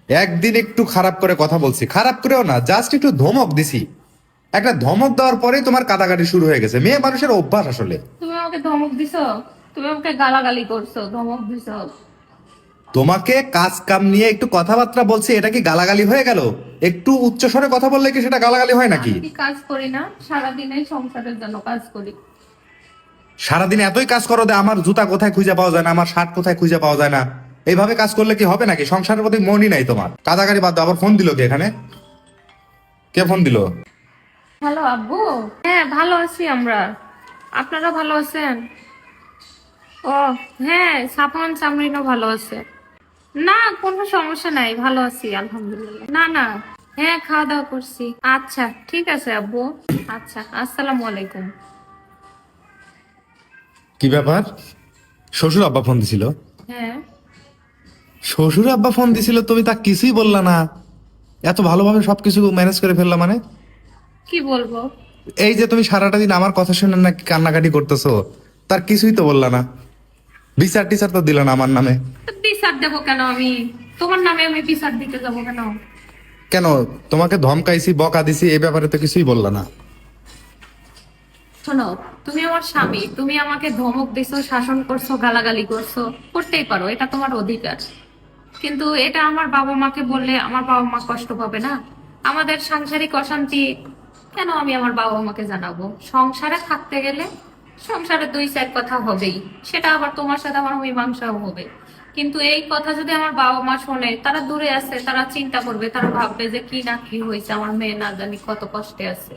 একদিন একটু খারাপ করে কথা বলছি, খারাপ করেও না, জাস্ট একটু ধমক দিছি। একটা ধমক দেওয়ার পরেই তোমার কাটাকাটি শুরু হয়ে গেছে। মেয়ে মানুষের অভ্যাস আসলে। তুমি আমাকে ধমক দিছো? তুমি আমাকে গালাগালি করছো, ধমক দিছো? তোমাকে কাজ কাম নিয়ে একটু কথাবার্তা বলছি, এটা কি গালাগালি হয়ে গেল? একটু উচ্চস্বরে কথা বললে কি সেটা গালাগালি হয় নাকি? আমি কি কাজ করি না? সারাদিন এই সংসারের জন্য কাজ করি। সারাদিন এতই কাজ করো যে আমার জুতা কোথায় খুঁজে পাওয়া যায় না, আমার শার্ট কোথায় খুঁজে পাওয়া যায় না। এইভাবে কাজ করলে কি হবে নাকি? সংসারের প্রতি মনই নাই তোমার। কাদাগাড়ি বাদ দাও। আবার ফোন দিল কে এখানে? কে ফোন দিল? হ্যালো আব্বু। হ্যাঁ, ভালো আছি আমরা। আপনারা ভালো আছেন? ও হ্যাঁ, সাফওয়ান সামরিনও ভালো আছে। না, কোনো সমস্যা নাই, ভালো আছি আলহামদুলিল্লাহ। না না, হ্যাঁ খাওয়া দাওয়া করছি। আচ্ছা ঠিক আছে আব্বু। আচ্ছা, আসসালামু আলাইকুম। কি ব্যাপার? শ্বশুর আব্বা ফোন দিছিল? হ্যাঁ। শ্বশুর আব্বা ফোন দিছিল, তুমি তা কিছুই বললা না। এত ভালোভাবে সবকিছু ম্যানেজ করে ফেললা মানে? কি বলবো? এই যে তুমি সারাটা দিন আমার কথা শুনে নাকি কান্নাকাটি করতেছো, তার কিছুই তো বললা না। বিচার টিচার তো দিল না আমার নামে। তো বিচার দেবো কেন আমি? তোমার নামে আমি বিচার দিতে যাবো কেন? কেন? তোমাকে ধমকাইছি, বকা দিছি, এই ব্যাপারে তো কিছুই বললা না। শোনো, তুমি আমার স্বামী, তুমি আমাকে ধমক দিছো, শাসন করছো, গালাগালি করছো, করতেই পারো, এটা তোমার অধিকার। কিন্তু এটা আমার বাবা মাকে বললে আমার বাবা মা কষ্ট পাবে না? আমাদের সাংসারিক অশান্তি কেন আমি আমার বাবা মাকে জানাবো? সংসারে থাকতে গেলে সংসারে দুই চার কথা হবেই, সেটা আবার তোমার সাথে আমার মীমাংসাও হবে। কিন্তু এই কথা যদি আমার বাবা মা শোনে, তারা দূরে আছে, তারা চিন্তা করবে, তারা ভাববে যে কি না কি হয়েছে, আমার মেয়ে না জানি কত কষ্টে আছে।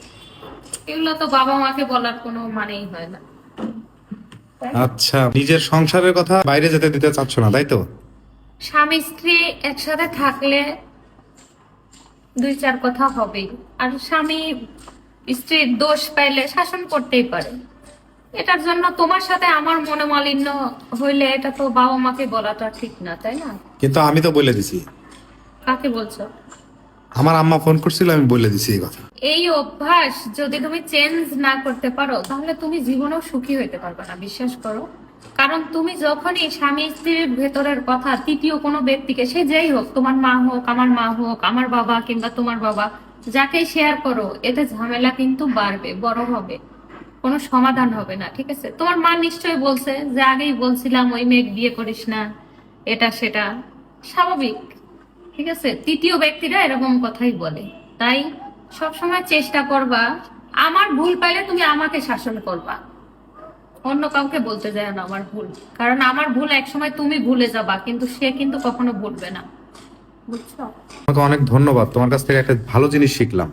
এগুলো তো বাবা মাকে বলার কোনো মানেই হয় না, তাই না? আচ্ছা, নিজের সংসারের কথা বাইরে যেতে দিতে চাচ্ছ না, তাই তো? স্বামী স্ত্রী একসাথে থাকলে দুই চার কথা হবেই। আর স্বামী স্ত্রীর দোষ পাইলে শাসন করতেই পারে। এটার জন্য তোমার সাথে আমার মনোমালিন্য হইলে এটা তো বাবা মাকে বলাটা ঠিক না, তাই না? কিন্তু আমি তো বলে দিছি। কাকে বলছো? আমার আম্মা ফোন করছিল, আমি বলে দিছি এই কথা। এই অভ্যাস যদি তুমি চেঞ্জ না করতে পারো, তাহলে তুমি জীবনেও সুখী হইতে পারবে না, বিশ্বাস করো। কারণ তুমি যখনই স্বামী স্ত্রীর ভেতরের কথা তৃতীয় কোনো ব্যক্তিকে, সে যেই হোক, তোমার মা হোক, আমার মা হোক, আমার বাবা কিংবা তোমার বাবা, যাকে শেয়ার করো, এতে ঝামেলা কিন্তু বাড়বে, বড় হবে, কোনো সমাধান হবে না। ঠিক আছে, তোমার মা নিশ্চয়ই বলছে যে আগেই বলছিলাম ওই মেয়ে বিয়ে করিস না, এটা সেটা, স্বাভাবিক। ঠিক আছে, তৃতীয় ব্যক্তিরা এরকম কথাই বলে। তাই সবসময় চেষ্টা করবা, আমার ভুল পাইলে তুমি আমাকে শাসন করবা, অন্য কাউকে বলতে যায় না আমার ভুল। কারণ আমার ভুল একসময় তুমি ভুলে যাবা, কিন্তু সে কিন্তু কখনো ভুলবে না, বুঝছো? তোমাকে অনেক ধন্যবাদ, তোমার কাছ থেকে একটা ভালো জিনিস শিখলাম।